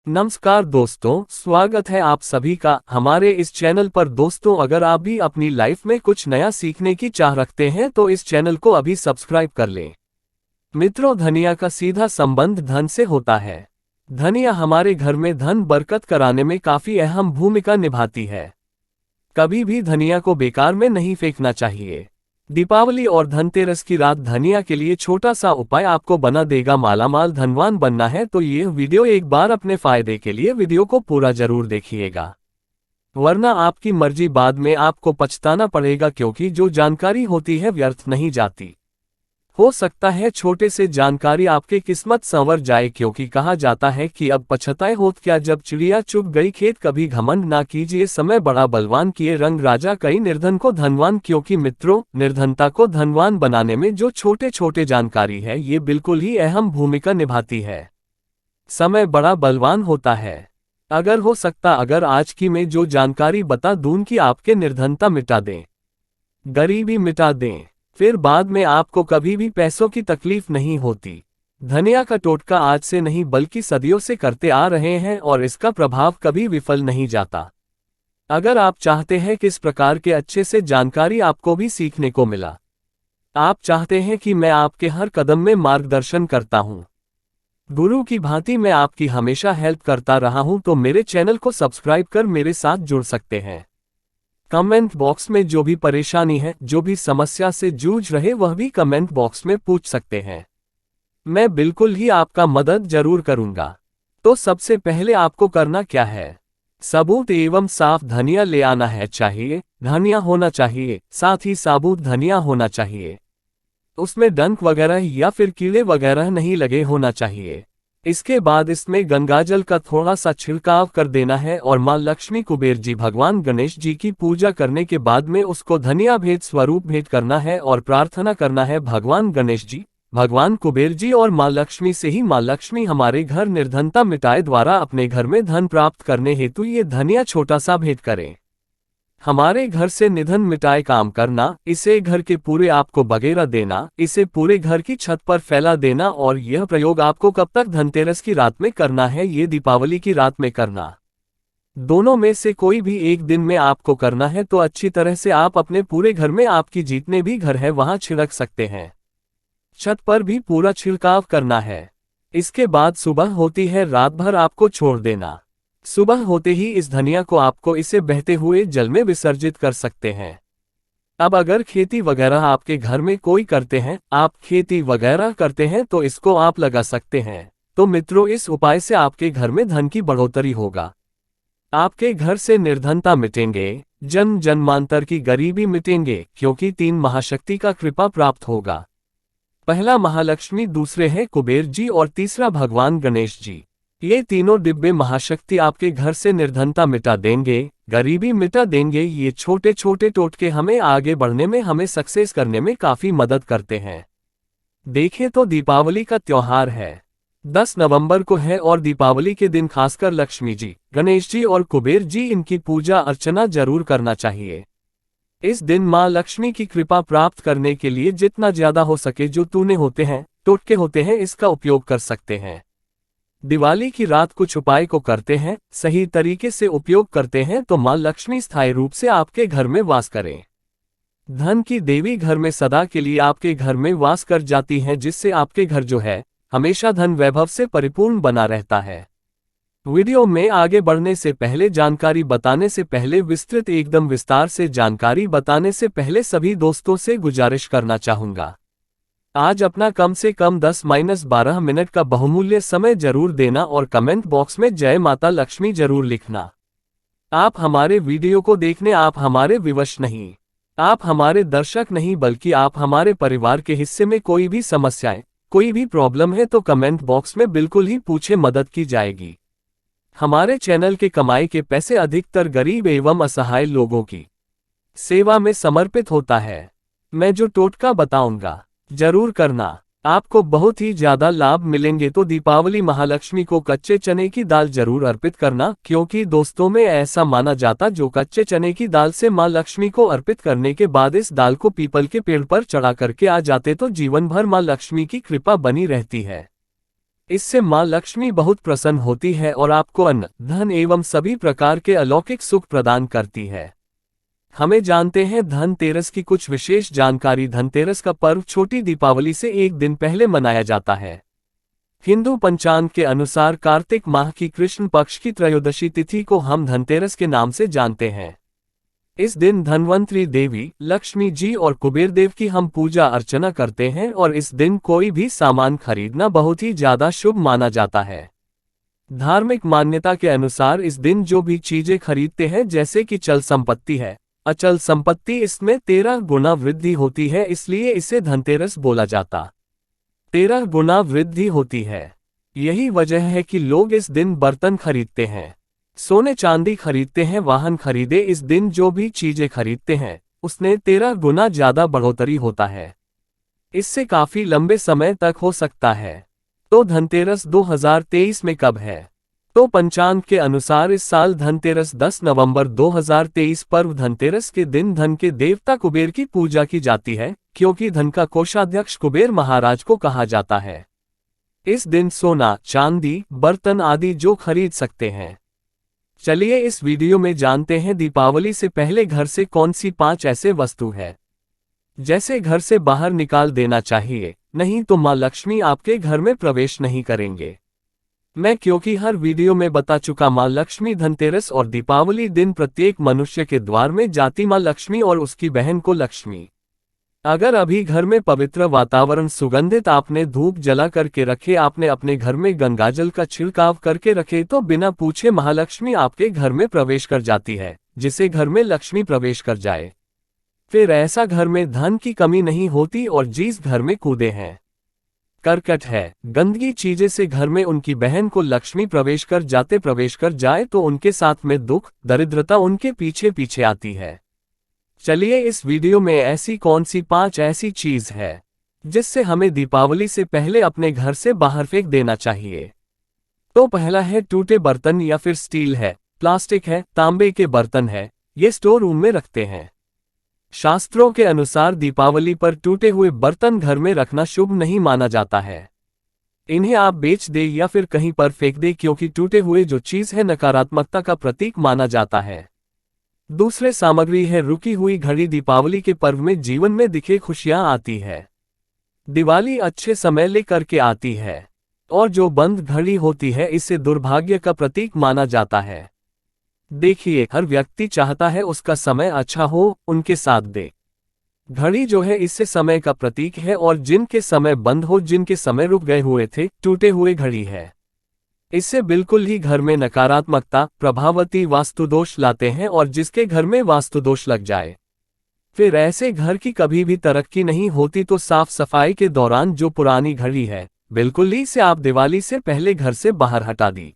नमस्कार दोस्तों, स्वागत है आप सभी का हमारे इस चैनल पर। दोस्तों, अगर आप भी अपनी लाइफ में कुछ नया सीखने की चाह रखते हैं तो इस चैनल को अभी सब्सक्राइब कर लें। मित्रों, धनिया का सीधा संबंध धन से होता है। धनिया हमारे घर में धन बरकत कराने में काफी अहम भूमिका निभाती है। कभी भी धनिया को बेकार में नहीं फेंकना चाहिए। दीपावली और धनतेरस की रात धनिया के लिए छोटा सा उपाय आपको बना देगा मालामाल। धनवान बनना है तो ये वीडियो एक बार अपने फायदे के लिए वीडियो को पूरा जरूर देखिएगा, वरना आपकी मर्जी बाद में आपको पछताना पड़ेगा, क्योंकि जो जानकारी होती है व्यर्थ नहीं जाती। हो सकता है छोटे से जानकारी आपके किस्मत संवर जाए, क्योंकि कहा जाता है कि अब पछताए होत क्या जब चिड़िया चुग गई खेत। कभी घमंड ना कीजिए, समय बड़ा बलवान किए रंग राजा कई निर्धन को धनवान। क्योंकि मित्रों, निर्धनता को धनवान बनाने में जो छोटे छोटे जानकारी है ये बिल्कुल ही अहम भूमिका निभाती है। समय बड़ा बलवान होता है। अगर हो सकता अगर आज की मैं जो जानकारी बता दूं कि आपके निर्धनता मिटा दें, गरीबी मिटा दें, फिर बाद में आपको कभी भी पैसों की तकलीफ नहीं होती। धनिया का टोटका आज से नहीं बल्कि सदियों से करते आ रहे हैं और इसका प्रभाव कभी विफल नहीं जाता। अगर आप चाहते हैं कि इस प्रकार के अच्छे से जानकारी आपको भी सीखने को मिला, आप चाहते हैं कि मैं आपके हर कदम में मार्गदर्शन करता हूं, गुरु की भांति मैं आपकी हमेशा हेल्प करता रहा हूं, तो मेरे चैनल को सब्सक्राइब कर मेरे साथ जुड़ सकते हैं। कमेंट बॉक्स में जो भी परेशानी है, जो भी समस्या से जूझ रहे, वह भी कमेंट बॉक्स में पूछ सकते हैं। मैं बिल्कुल ही आपका मदद जरूर करूंगा। तो सबसे पहले आपको करना क्या है, साबुत एवं साफ धनिया ले आना है। चाहिए धनिया होना चाहिए, साथ ही साबुत धनिया होना चाहिए। उसमें डंक वगैरह या फिर कीड़े वगैरह नहीं लगे होना चाहिए। इसके बाद इसमें गंगाजल का थोड़ा सा छिड़काव कर देना है और मां लक्ष्मी, कुबेर जी, भगवान गणेश जी की पूजा करने के बाद में उसको धनिया भेंट स्वरूप भेंट करना है और प्रार्थना करना है भगवान गणेश जी, भगवान कुबेर जी और मां लक्ष्मी से ही मां लक्ष्मी हमारे घर निर्धनता मिटाए द्वारा अपने घर में धन प्राप्त करने हेतु ये धनिया छोटा सा भेंट करें। हमारे घर से निधन मिटाए काम करना, इसे घर के पूरे आपको बगेरा देना, इसे पूरे घर की छत पर फैला देना। और यह प्रयोग आपको कब तक, धनतेरस की रात में करना है, ये दीपावली की रात में करना। दोनों में से कोई भी एक दिन में आपको करना है तो अच्छी तरह से आप अपने पूरे घर में, आपकी जितने भी घर है वहां छिड़क सकते हैं। छत पर भी पूरा छिड़काव करना है। इसके बाद सुबह होती है, रात भर आपको छोड़ देना। सुबह होते ही इस धनिया को आपको इसे बहते हुए जल में विसर्जित कर सकते हैं। अब अगर खेती वगैरह आपके घर में कोई करते हैं, आप खेती वगैरह करते हैं, तो इसको आप लगा सकते हैं। तो मित्रों, इस उपाय से आपके घर में धन की बढ़ोतरी होगा, आपके घर से निर्धनता मिटेंगे, जन्म जन्मांतर की गरीबी मिटेंगे, क्योंकि 3 महाशक्ति का कृपा प्राप्त होगा। पहला महालक्ष्मी, दूसरे हैं कुबेर जी और तीसरा भगवान गणेश जी। ये तीनों दिव्य महाशक्ति आपके घर से निर्धनता मिटा देंगे, गरीबी मिटा देंगे। ये छोटे छोटे टोटके हमें आगे बढ़ने में, हमें सक्सेस करने में काफी मदद करते हैं। देखें तो दीपावली का त्योहार है, 10 नवंबर को है और दीपावली के दिन खासकर लक्ष्मी जी, गणेश जी और कुबेर जी, इनकी पूजा अर्चना जरूर करना चाहिए। इस दिन मां लक्ष्मी की कृपा प्राप्त करने के लिए जितना ज्यादा हो सके जो तूने होते हैं, टोटके होते हैं, इसका उपयोग कर सकते हैं। दिवाली की रात कुछ उपाय को करते हैं, सही तरीके से उपयोग करते हैं तो मां लक्ष्मी स्थायी रूप से आपके घर में वास करें। धन की देवी घर में सदा के लिए आपके घर में वास कर जाती हैं, जिससे आपके घर जो है हमेशा धन वैभव से परिपूर्ण बना रहता है। वीडियो में आगे बढ़ने से पहले, जानकारी बताने से पहले, विस्तृत एकदम विस्तार से जानकारी बताने से पहले सभी दोस्तों से गुजारिश करना चाहूंगा, आज अपना कम से कम 10-12 मिनट का बहुमूल्य समय जरूर देना और कमेंट बॉक्स में जय माता लक्ष्मी जरूर लिखना। आप हमारे वीडियो को देखने, आप हमारे विवश नहीं, आप हमारे दर्शक नहीं, बल्कि आप हमारे परिवार के हिस्से में कोई भी समस्याएं, कोई भी प्रॉब्लम है तो कमेंट बॉक्स में बिल्कुल ही पूछे, मदद की जाएगी। हमारे चैनल के कमाई के पैसे अधिकतर गरीब एवं असहाय लोगों की सेवा में समर्पित होता है। मैं जो टोटका बताऊंगा जरूर करना, आपको बहुत ही ज्यादा लाभ मिलेंगे। तो दीपावली महालक्ष्मी को कच्चे चने की दाल जरूर अर्पित करना, क्योंकि दोस्तों में ऐसा माना जाता जो कच्चे चने की दाल से मां लक्ष्मी को अर्पित करने के बाद इस दाल को पीपल के पेड़ पर चढ़ा करके आ जाते तो जीवन भर मां लक्ष्मी की कृपा बनी रहती है। इससे माँ लक्ष्मी बहुत प्रसन्न होती है और आपको अन्न, धन एवं सभी प्रकार के अलौकिक सुख प्रदान करती है। हमें जानते हैं धनतेरस की कुछ विशेष जानकारी। धनतेरस का पर्व छोटी दीपावली से एक दिन पहले मनाया जाता है। हिंदू पंचांग के अनुसार कार्तिक माह की कृष्ण पक्ष की त्रयोदशी तिथि को हम धनतेरस के नाम से जानते हैं। इस दिन धनवंतरी देवी, लक्ष्मी जी और कुबेर देव की हम पूजा अर्चना करते हैं और इस दिन कोई भी सामान खरीदना बहुत ही ज्यादा शुभ माना जाता है। धार्मिक मान्यता के अनुसार इस दिन जो भी चीजें खरीदते हैं, जैसे कि चल संपत्ति है, अचल संपत्ति, इसमें 13 गुना वृद्धि होती है, इसलिए इसे धनतेरस बोला जाता। 13 गुना वृद्धि होती है। यही वजह है कि लोग इस दिन बर्तन खरीदते हैं, सोने चांदी खरीदते हैं, वाहन खरीदे। इस दिन जो भी चीजें खरीदते हैं उसने 13 गुना ज्यादा बढ़ोतरी होता है। इससे काफी लंबे समय तक हो सकता है। तो धनतेरस 2023 में कब है? तो पंचांग के अनुसार इस साल धनतेरस 10 नवंबर 2023 पर्व धनतेरस के दिन धन के देवता कुबेर की पूजा की जाती है, क्योंकि धन का कोषाध्यक्ष कुबेर महाराज को कहा जाता है। इस दिन सोना, चांदी, बर्तन आदि जो खरीद सकते हैं। चलिए इस वीडियो में जानते हैं दीपावली से पहले घर से कौन सी 5 ऐसे वस्तु है जैसे घर से बाहर निकाल देना चाहिए, नहीं तो माँ लक्ष्मी आपके घर में प्रवेश नहीं करेंगे। मैं क्योंकि हर वीडियो में बता चुका, माँ लक्ष्मी धनतेरस और दीपावली दिन प्रत्येक मनुष्य के द्वार में जाती माँ लक्ष्मी और उसकी बहन को लक्ष्मी। अगर अभी घर में पवित्र वातावरण, सुगंधित आपने धूप जला करके रखे, आपने अपने घर में गंगाजल का छिड़काव करके रखे, तो बिना पूछे महालक्ष्मी आपके घर में प्रवेश कर जाती है, जिसे घर में लक्ष्मी प्रवेश कर जाए फिर ऐसा घर में धन की कमी नहीं होती। और जिस घर में कूदे हैं, करकट है, गंदगी चीजें से घर में उनकी बहन को लक्ष्मी प्रवेश कर जाए तो उनके साथ में दुख, दरिद्रता उनके पीछे पीछे आती है। चलिए इस वीडियो में ऐसी कौन सी 5 ऐसी चीज है जिससे हमें दीपावली से पहले अपने घर से बाहर फेंक देना चाहिए। तो पहला है टूटे बर्तन, या फिर स्टील है, प्लास्टिक है, तांबे के बर्तन है, ये स्टोर रूम में रखते हैं। शास्त्रों के अनुसार दीपावली पर टूटे हुए बर्तन घर में रखना शुभ नहीं माना जाता है। इन्हें आप बेच दे या फिर कहीं पर फेंक दे, क्योंकि टूटे हुए जो चीज है नकारात्मकता का प्रतीक माना जाता है। दूसरे सामग्री है रुकी हुई घड़ी। दीपावली के पर्व में जीवन में दिखे खुशियां आती है। दिवाली अच्छे समय लेकर के आती है और जो बंद घड़ी होती है इसे दुर्भाग्य का प्रतीक माना जाता है। देखिए, हर व्यक्ति चाहता है उसका समय अच्छा हो, उनके साथ दे। घड़ी जो है इससे समय का प्रतीक है, और जिनके समय बंद हो, जिनके समय रुक गए हुए थे, टूटे हुए घड़ी है। इससे बिल्कुल ही घर में नकारात्मकता, प्रभावती, वास्तुदोष लाते हैं, और जिसके घर में वास्तुदोष लग जाए फिर ऐसे घर की कभी भी तरक्की नहीं होती। तो साफ सफाई के दौरान जो पुरानी घड़ी है, बिल्कुल ही से आप दिवाली से पहले घर से बाहर हटा दी।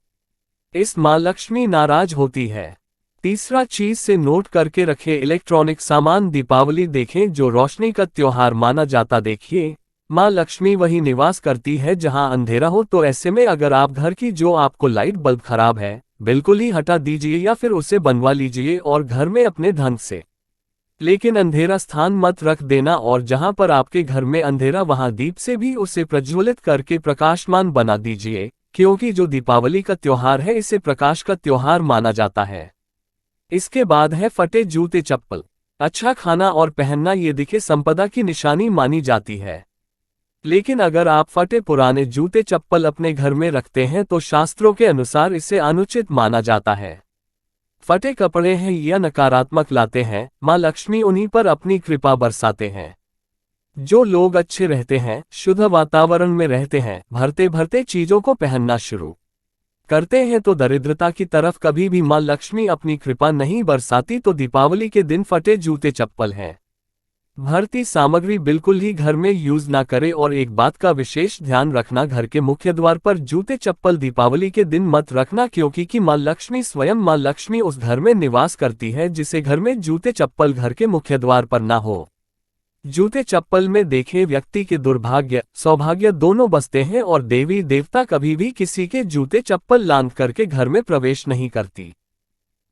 इस माँ लक्ष्मी नाराज होती है। तीसरा चीज से नोट करके रखे, इलेक्ट्रॉनिक सामान। दीपावली देखें जो रोशनी का त्योहार माना जाता। देखिए, माँ लक्ष्मी वही निवास करती है जहां अंधेरा हो। तो ऐसे में अगर आप घर की जो आपको लाइट बल्ब खराब है, बिल्कुल ही हटा दीजिए या फिर उसे बनवा लीजिए और घर में अपने ढंग से। लेकिन अंधेरा स्थान मत रख देना, और जहां पर आपके घर में अंधेरा वहां दीप से भी उसे प्रज्वलित करके प्रकाशमान बना दीजिए, क्योंकि जो दीपावली का त्योहार है इसे प्रकाश का त्योहार माना जाता है। इसके बाद है फटे जूते चप्पल। अच्छा खाना और पहनना ये दिखे संपदा की निशानी मानी जाती है। लेकिन अगर आप फटे पुराने जूते चप्पल अपने घर में रखते हैं तो शास्त्रों के अनुसार इसे अनुचित माना जाता है। फटे कपड़े हैं या नकारात्मक लाते हैं, माँ लक्ष्मी उन्हीं पर अपनी कृपा बरसाते हैं। जो लोग अच्छे रहते हैं, शुद्ध वातावरण में रहते हैं, भरते भरते चीजों को पहनना शुरू करते हैं, तो दरिद्रता की तरफ कभी भी माँ लक्ष्मी अपनी कृपा नहीं बरसाती। तो दीपावली के दिन फटे जूते चप्पल हैं, भरती सामग्री बिल्कुल ही घर में यूज ना करें। और एक बात का विशेष ध्यान रखना, घर के मुख्य द्वार पर जूते चप्पल दीपावली के दिन मत रखना, क्योंकि माँ लक्ष्मी स्वयं माँ लक्ष्मी उस घर में निवास करती है जिसे घर में जूते चप्पल घर के मुख्य द्वार पर ना हो। जूते चप्पल में देखे व्यक्ति के दुर्भाग्य, सौभाग्य दोनों बसते हैं, और देवी देवता कभी भी किसी के जूते चप्पल लांघ करके घर में प्रवेश नहीं करती।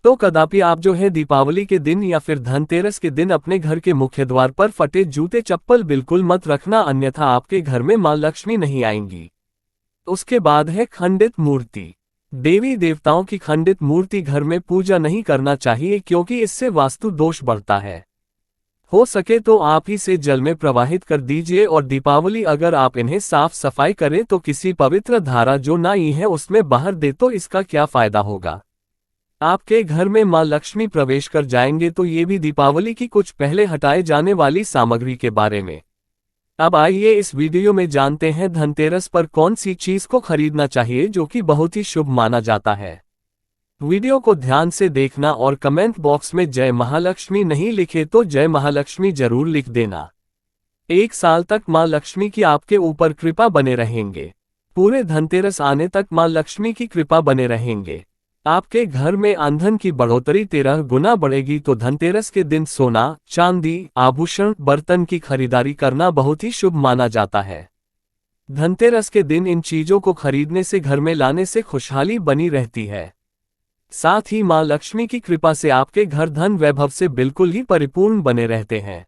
तो कदापि आप जो है दीपावली के दिन या फिर धनतेरस के दिन अपने घर के मुख्य द्वार पर फटे जूते चप्पल बिल्कुल मत रखना, अन्यथा आपके घर में माँ लक्ष्मी नहीं आएंगी। उसके बाद है खंडित मूर्ति। देवी देवताओं की खंडित मूर्ति घर में पूजा नहीं करना चाहिए क्योंकि इससे वास्तु दोष बढ़ता है। हो सके तो आप इसे जल में प्रवाहित कर दीजिए और दीपावली अगर आप इन्हें साफ सफाई करें तो किसी पवित्र धारा जो नई है उसमें बहा दे तो इसका क्या फायदा होगा। आपके घर में मां लक्ष्मी प्रवेश कर जाएंगे। तो ये भी दीपावली की कुछ पहले हटाए जाने वाली सामग्री के बारे में। अब आइए इस वीडियो में जानते हैं धनतेरस पर कौन सी चीज को खरीदना चाहिए जो कि बहुत ही शुभ माना जाता है। वीडियो को ध्यान से देखना और कमेंट बॉक्स में जय महालक्ष्मी नहीं लिखे तो जय महालक्ष्मी जरूर लिख देना। एक साल तक मां लक्ष्मी की आपके ऊपर कृपा बने रहेंगे। पूरे धनतेरस आने तक मां लक्ष्मी की कृपा बने रहेंगे। आपके घर में ईंधन की बढ़ोतरी 13 गुना बढ़ेगी। तो धनतेरस के दिन सोना, चांदी, आभूषण, बर्तन की खरीदारी करना बहुत ही शुभ माना जाता है। धनतेरस के दिन इन चीजों को खरीदने से घर में लाने से खुशहाली बनी रहती है। साथ ही मां लक्ष्मी की कृपा से आपके घर धन वैभव से बिल्कुल ही परिपूर्ण बने रहते हैं।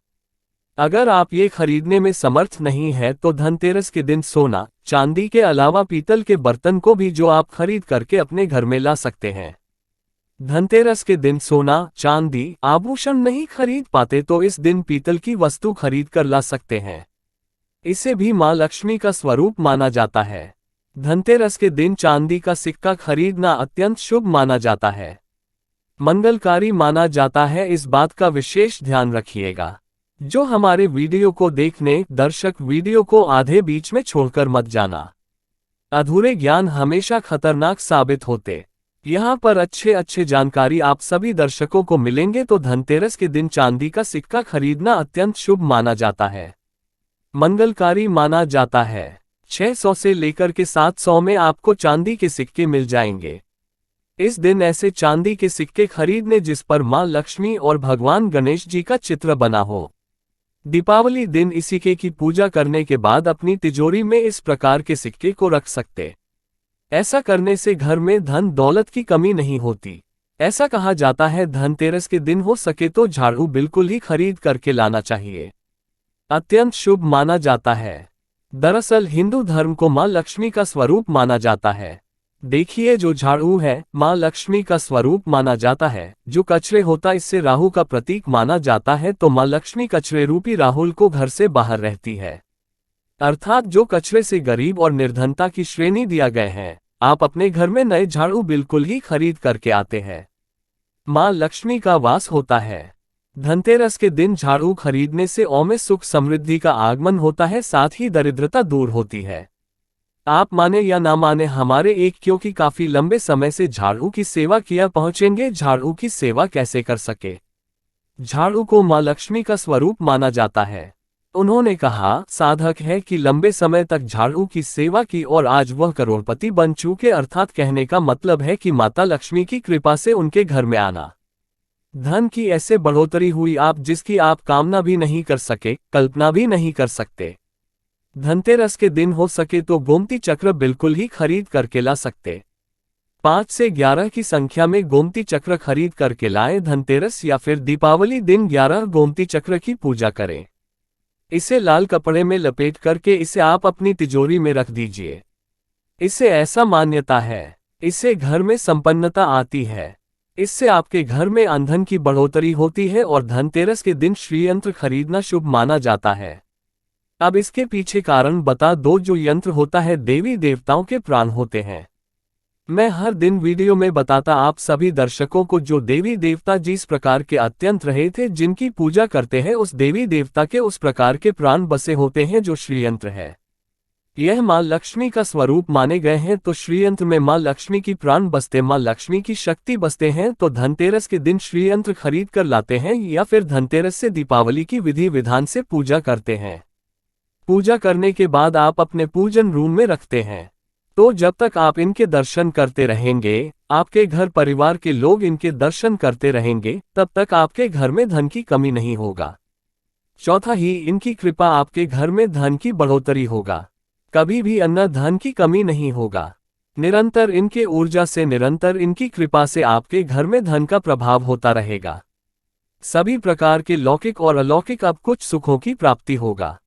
अगर आप ये खरीदने में समर्थ नहीं है तो धनतेरस के दिन सोना, चांदी के अलावा पीतल के बर्तन को भी जो आप खरीद करके अपने घर में ला सकते हैं। धनतेरस के दिन सोना, चांदी, आभूषण नहीं खरीद पाते तो इस दिन पीतल की वस्तु खरीद कर ला सकते हैं। इसे भी मां लक्ष्मी का स्वरूप माना जाता है। धनतेरस के दिन चांदी का सिक्का खरीदना अत्यंत शुभ माना जाता है, मंगलकारी माना जाता है। इस बात का विशेष ध्यान रखिएगा। जो हमारे वीडियो को देखने दर्शक वीडियो को आधे बीच में छोड़कर मत जाना। अधूरे ज्ञान हमेशा खतरनाक साबित होते। यहाँ पर अच्छे जानकारी आप सभी दर्शकों को मिलेंगे। तो धनतेरस के दिन चांदी का सिक्का खरीदना अत्यंत शुभ माना जाता है, मंगलकारी माना जाता है। 600 से लेकर के 700 में आपको चांदी के सिक्के मिल जाएंगे। इस दिन ऐसे चांदी के सिक्के खरीदने जिस पर मां लक्ष्मी और भगवान गणेश जी का चित्र बना हो। दीपावली दिन इस सिक्के की पूजा करने के बाद अपनी तिजोरी में इस प्रकार के सिक्के को रख सकते। ऐसा करने से घर में धन दौलत की कमी नहीं होती। ऐसा कहा जाता है धनतेरस के दिन हो सके तो झाड़ू बिल्कुल ही खरीद करके लाना चाहिए, अत्यंत शुभ माना जाता है। दरअसल हिंदू धर्म को मां लक्ष्मी का स्वरूप माना जाता है। देखिए जो झाड़ू है मां लक्ष्मी का स्वरूप माना जाता है। जो कचरे होता इससे राहु का प्रतीक माना जाता है। तो मां लक्ष्मी कचरे रूपी राहुल को घर से बाहर रहती है, अर्थात जो कचरे से गरीब और निर्धनता की श्रेणी दिया गए हैं। आप अपने घर में नए झाड़ू बिल्कुल ही खरीद करके आते हैं, मां लक्ष्मी का वास होता है। धनतेरस के दिन झाड़ू खरीदने से में सुख समृद्धि का आगमन होता है, साथ ही दरिद्रता दूर होती है। आप माने या ना माने हमारे एक क्योंकि काफी लंबे समय से झाड़ू की सेवा किया पहुंचेंगे। झाड़ू की सेवा कैसे कर सके। झाड़ू को मां लक्ष्मी का स्वरूप माना जाता है। उन्होंने कहा साधक है कि लंबे समय तक झाड़ू की सेवा की और आज वह करोड़पति बन चुके। अर्थात कहने का मतलब है कि माता लक्ष्मी की कृपा से उनके घर में आना, धन की ऐसे बढ़ोतरी हुई आप जिसकी आप कामना भी नहीं कर सके, कल्पना भी नहीं कर सकते। धनतेरस के दिन हो सके तो गोमती चक्र बिल्कुल ही खरीद करके ला सकते। 5 से 11 की संख्या में गोमती चक्र खरीद करके लाएं। धनतेरस या फिर दीपावली दिन 11 गोमती चक्र की पूजा करें। इसे लाल कपड़े में लपेट करके इसे आप अपनी तिजोरी में रख दीजिए। इसे ऐसा मान्यता है, इससे घर में संपन्नता आती है, इससे आपके घर में ईंधन की बढ़ोतरी होती है और धनतेरस के दिन श्रीयंत्र खरीदना शुभ माना जाता है। अब इसके पीछे कारण बता दो। जो यंत्र होता है देवी देवताओं के प्राण होते हैं। मैं हर दिन वीडियो में बताता आप सभी दर्शकों को जो देवी देवता जिस प्रकार के अत्यंत रहे थे जिनकी पूजा करते हैं उस देवी देवता के उस प्रकार के प्राण बसे होते हैं जो श्रीयंत्र है। यह मां लक्ष्मी का स्वरूप माने गए हैं। तो श्रीयंत्र में मां लक्ष्मी की प्राण बसते, मां लक्ष्मी की शक्ति बसते हैं। तो धनतेरस के दिन श्रीयंत्र खरीद कर लाते हैं या फिर धनतेरस से दीपावली की विधि विधान से पूजा करते हैं। पूजा करने के बाद आप अपने पूजन रूम में रखते हैं। तो जब तक आप इनके दर्शन करते रहेंगे, आपके घर परिवार के लोग इनके दर्शन करते रहेंगे, तब तक आपके घर में धन की कमी नहीं होगा। चौथा ही इनकी कृपा आपके घर में धन की बढ़ोतरी होगा, कभी भी अन्न धन की कमी नहीं होगा। निरंतर इनके ऊर्जा से, निरंतर इनकी कृपा से आपके घर में धन का प्रभाव होता रहेगा। सभी प्रकार के लौकिक और अलौकिक अब कुछ सुखों की प्राप्ति होगा।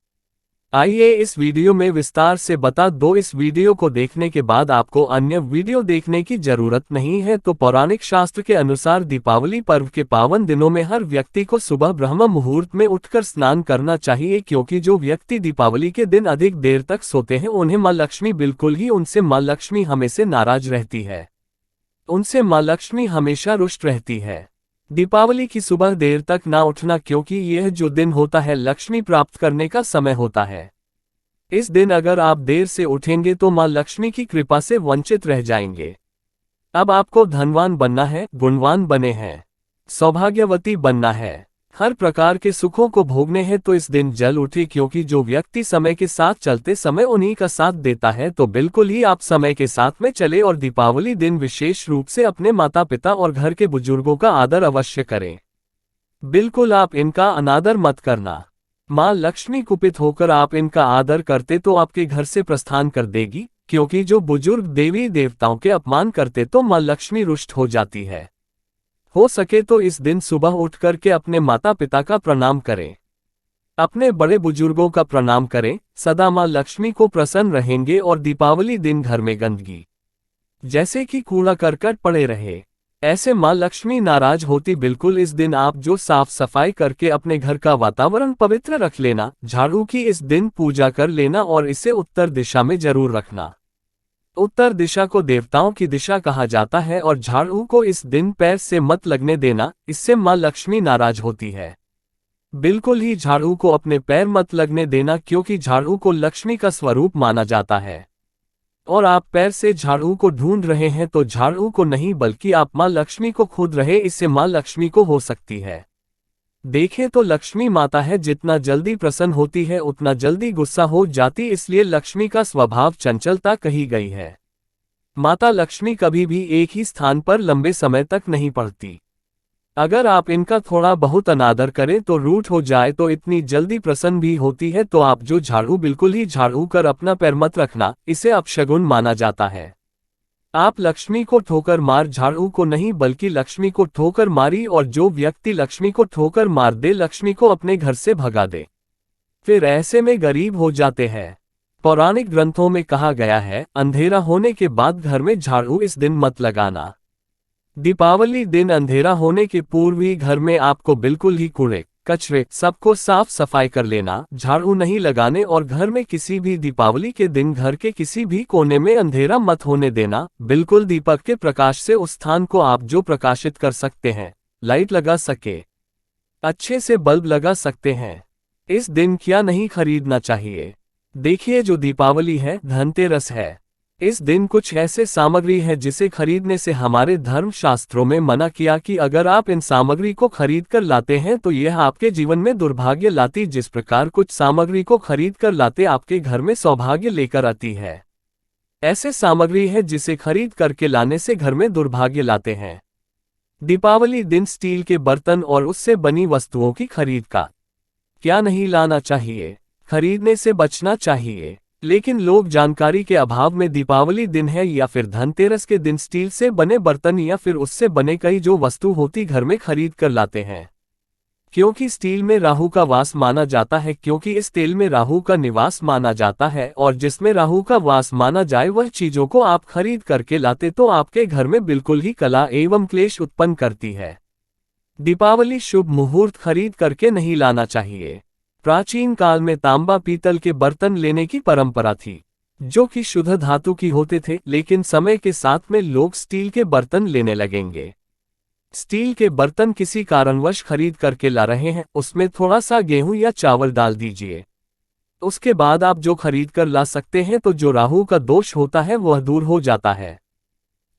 आइए इस वीडियो में विस्तार से बता दो। इस वीडियो को देखने के बाद आपको अन्य वीडियो देखने की जरूरत नहीं है। तो पौराणिक शास्त्र के अनुसार दीपावली पर्व के पावन दिनों में हर व्यक्ति को सुबह ब्रह्म मुहूर्त में उठकर स्नान करना चाहिए, क्योंकि जो व्यक्ति दीपावली के दिन अधिक देर तक सोते हैं उन्हें माँ लक्ष्मी बिल्कुल ही उनसे माँ लक्ष्मी हमेशा नाराज रहती है, उनसे माँ लक्ष्मी हमेशा रुष्ट रहती है। दीपावली की सुबह देर तक ना उठना, क्योंकि यह जो दिन होता है लक्ष्मी प्राप्त करने का समय होता है। इस दिन अगर आप देर से उठेंगे तो माँ लक्ष्मी की कृपा से वंचित रह जाएंगे। अब आपको धनवान बनना है, गुणवान बने हैं, सौभाग्यवती बनना है, हर प्रकार के सुखों को भोगने हैं, तो इस दिन जल उठे, क्योंकि जो व्यक्ति समय के साथ चलते समय उन्हीं का साथ देता है। तो बिल्कुल ही आप समय के साथ में चले और दीपावली दिन विशेष रूप से अपने माता पिता और घर के बुजुर्गों का आदर अवश्य करें। बिल्कुल आप इनका अनादर मत करना। माँ लक्ष्मी कुपित होकर आप इनका आदर करते तो आपके घर से प्रस्थान कर देगी, क्योंकि जो बुजुर्ग देवी देवताओं के अपमान करते तो माँ लक्ष्मी रुष्ट हो जाती है। हो सके तो इस दिन सुबह उठ करके अपने माता पिता का प्रणाम करें, अपने बड़े बुजुर्गों का प्रणाम करें, सदा माँ लक्ष्मी को प्रसन्न रहेंगे। और दीपावली दिन घर में गंदगी जैसे कि कूड़ा करकट पड़े रहे, ऐसे माँ लक्ष्मी नाराज होती बिल्कुल। इस दिन आप जो साफ सफाई करके अपने घर का वातावरण पवित्र रख लेना, झाड़ू की इस दिन पूजा कर लेना और इसे उत्तर दिशा में जरूर रखना। उत्तर दिशा को देवताओं की दिशा कहा जाता है और झाड़ू को इस दिन पैर से मत लगने देना, इससे माँ लक्ष्मी नाराज होती है। बिल्कुल ही झाड़ू को अपने पैर मत लगने देना, क्योंकि झाड़ू को लक्ष्मी का स्वरूप माना जाता है। और आप पैर से झाड़ू को ढूंढ रहे हैं तो झाड़ू को नहीं बल्कि आप माँ लक्ष्मी को खुद रहे, इससे माँ लक्ष्मी को हो सकती है। देखें तो लक्ष्मी माता है, जितना जल्दी प्रसन्न होती है उतना जल्दी गुस्सा हो जाती, इसलिए लक्ष्मी का स्वभाव चंचलता कही गई है। माता लक्ष्मी कभी भी एक ही स्थान पर लंबे समय तक नहीं पड़ती। अगर आप इनका थोड़ा बहुत अनादर करें तो रूठ हो जाए तो इतनी जल्दी प्रसन्न भी होती है। तो आप जो झाड़ू बिल्कुल ही झाड़ू कर अपना पैर मत रखना, इसे अपशगुन माना जाता है। आप लक्ष्मी को ठोकर मार झाड़ू को नहीं बल्कि लक्ष्मी को ठोकर मारी, और जो व्यक्ति लक्ष्मी को ठोकर मार दे लक्ष्मी को अपने घर से भगा दे, फिर ऐसे में गरीब हो जाते हैं। पौराणिक ग्रंथों में कहा गया है, अंधेरा होने के बाद घर में झाड़ू इस दिन मत लगाना। दीपावली दिन अंधेरा होने के पूर्व ही घर में आपको बिल्कुल ही कूड़े कचरे सबको साफ सफाई कर लेना, झाड़ू नहीं लगाने और घर में किसी भी दीपावली के दिन घर के किसी भी कोने में अंधेरा मत होने देना। बिल्कुल दीपक के प्रकाश से उस स्थान को आप जो प्रकाशित कर सकते हैं, लाइट लगा सके, अच्छे से बल्ब लगा सकते हैं। इस दिन क्या नहीं खरीदना चाहिए। देखिए जो दीपावली है, धनतेरस है, इस दिन कुछ ऐसे सामग्री है जिसे खरीदने से हमारे धर्म शास्त्रों में मना किया कि अगर आप इन सामग्री को खरीद कर लाते हैं तो यह आपके जीवन में दुर्भाग्य लाती, जिस प्रकार कुछ सामग्री को खरीद कर लाते आपके घर में सौभाग्य लेकर आती है। ऐसे सामग्री है जिसे खरीद करके लाने से घर में दुर्भाग्य लाते हैं। दीपावली दिन स्टील के बर्तन और उससे बनी वस्तुओं की खरीद का क्या नहीं लाना चाहिए, खरीदने से बचना चाहिए। लेकिन लोग जानकारी के अभाव में दीपावली दिन है या फिर धनतेरस के दिन स्टील से बने बर्तन या फिर उससे बने कई जो वस्तु होती घर में खरीद कर लाते हैं, क्योंकि स्टील में राहु का वास माना जाता है, क्योंकि इस तेल में राहु का निवास माना जाता है, और जिसमें राहु का वास माना जाए वह चीजों को आप खरीद करके लाते तो आपके घर में बिल्कुल ही कला एवं क्लेश उत्पन्न करती है। दीपावली शुभ मुहूर्त खरीद करके नहीं लाना चाहिए। प्राचीन काल में तांबा पीतल के बर्तन लेने की परंपरा थी, जो कि शुद्ध धातु की होते थे, लेकिन समय के साथ में लोग स्टील के बर्तन लेने लगेंगे। स्टील के बर्तन किसी कारणवश खरीद करके ला रहे हैं, उसमें थोड़ा सा गेहूं या चावल डाल दीजिए, उसके बाद आप जो खरीद कर ला सकते हैं, तो जो राहु का दोष होता है वह दूर हो जाता है।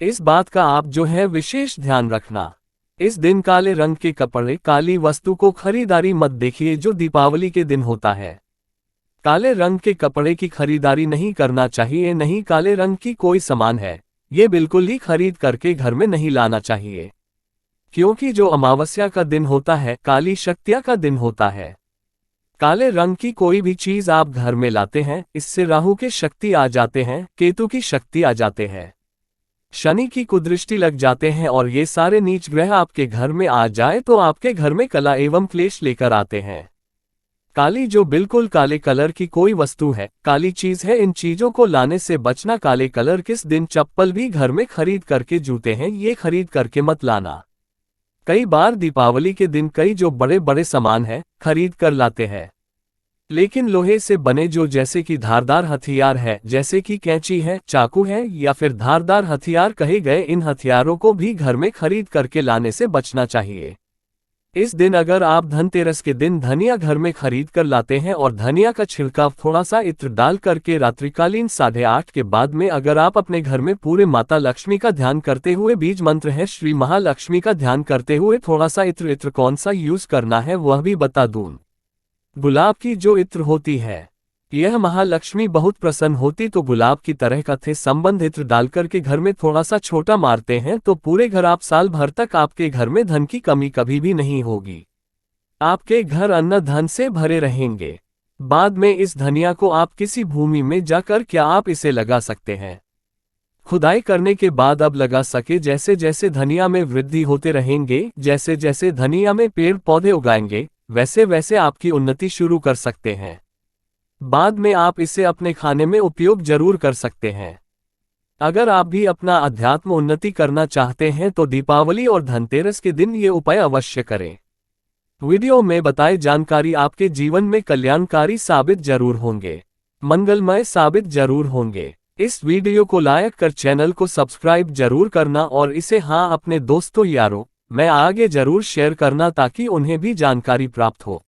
इस बात का आप जो है विशेष ध्यान रखना। इस दिन काले रंग के कपड़े, काली वस्तु को खरीदारी मत देखिए जो दीपावली के दिन होता है। काले रंग के कपड़े की खरीदारी नहीं करना चाहिए, नहीं काले रंग की कोई सामान है ये बिल्कुल ही खरीद करके घर में नहीं लाना चाहिए, क्योंकि जो अमावस्या का दिन होता है काली शक्तियां का दिन होता है। काले रंग की कोई भी चीज आप घर में लाते हैं, इससे राहु के शक्ति आ जाते हैं, केतु की शक्ति आ जाते हैं, शनि की कुदृष्टि लग जाते हैं, और ये सारे नीच ग्रह आपके घर में आ जाए तो आपके घर में कला एवं क्लेश लेकर आते हैं। काली जो बिल्कुल काले कलर की कोई वस्तु है, काली चीज है, इन चीजों को लाने से बचना। काले कलर किस दिन चप्पल भी घर में खरीद करके जूते हैं ये खरीद करके मत लाना। कई बार दीपावली के दिन कई जो बड़े बड़े सामान है खरीद कर लाते हैं, लेकिन लोहे से बने जो जैसे कि धारदार हथियार है, जैसे कि कैंची है, चाकू है या फिर धारदार हथियार कहे गए, इन हथियारों को भी घर में खरीद करके लाने से बचना चाहिए। इस दिन अगर आप धनतेरस के दिन धनिया घर में खरीद कर लाते हैं और धनिया का छिलका थोड़ा सा इत्र डाल करके रात्रिकालीन 8:30 के बाद में अगर आप अपने घर में पूरे माता लक्ष्मी का ध्यान करते हुए, बीज मंत्र है श्री महालक्ष्मी का ध्यान करते हुए थोड़ा सा इत्र कौन सा यूज करना है वह भी बता दूं। गुलाब की जो इत्र होती है यह महालक्ष्मी बहुत प्रसन्न होती, तो गुलाब की तरह का थे संबंध इत्र डालकर के घर में थोड़ा सा छोटा मारते हैं तो पूरे घर आप साल भर तक आपके घर में धन की कमी कभी भी नहीं होगी। आपके घर अन्न धन से भरे रहेंगे। बाद में इस धनिया को आप किसी भूमि में जाकर क्या आप इसे लगा सकते हैं। खुदाई करने के बाद अब लगा सके, जैसे जैसे धनिया में वृद्धि होते रहेंगे, जैसे जैसे धनिया में पेड़ पौधे उगाएंगे, वैसे वैसे आपकी उन्नति शुरू कर सकते हैं। बाद में आप इसे अपने खाने में उपयोग जरूर कर सकते हैं। अगर आप भी अपना अध्यात्म उन्नति करना चाहते हैं तो दीपावली और धनतेरस के दिन ये उपाय अवश्य करें। वीडियो में बताए जानकारी आपके जीवन में कल्याणकारी साबित जरूर होंगे, मंगलमय साबित जरूर होंगे। इस वीडियो को लाइक कर चैनल को सब्सक्राइब जरूर करना और इसे अपने दोस्तों यारों में आगे जरूर शेयर करना ताकि उन्हें भी जानकारी प्राप्त हो।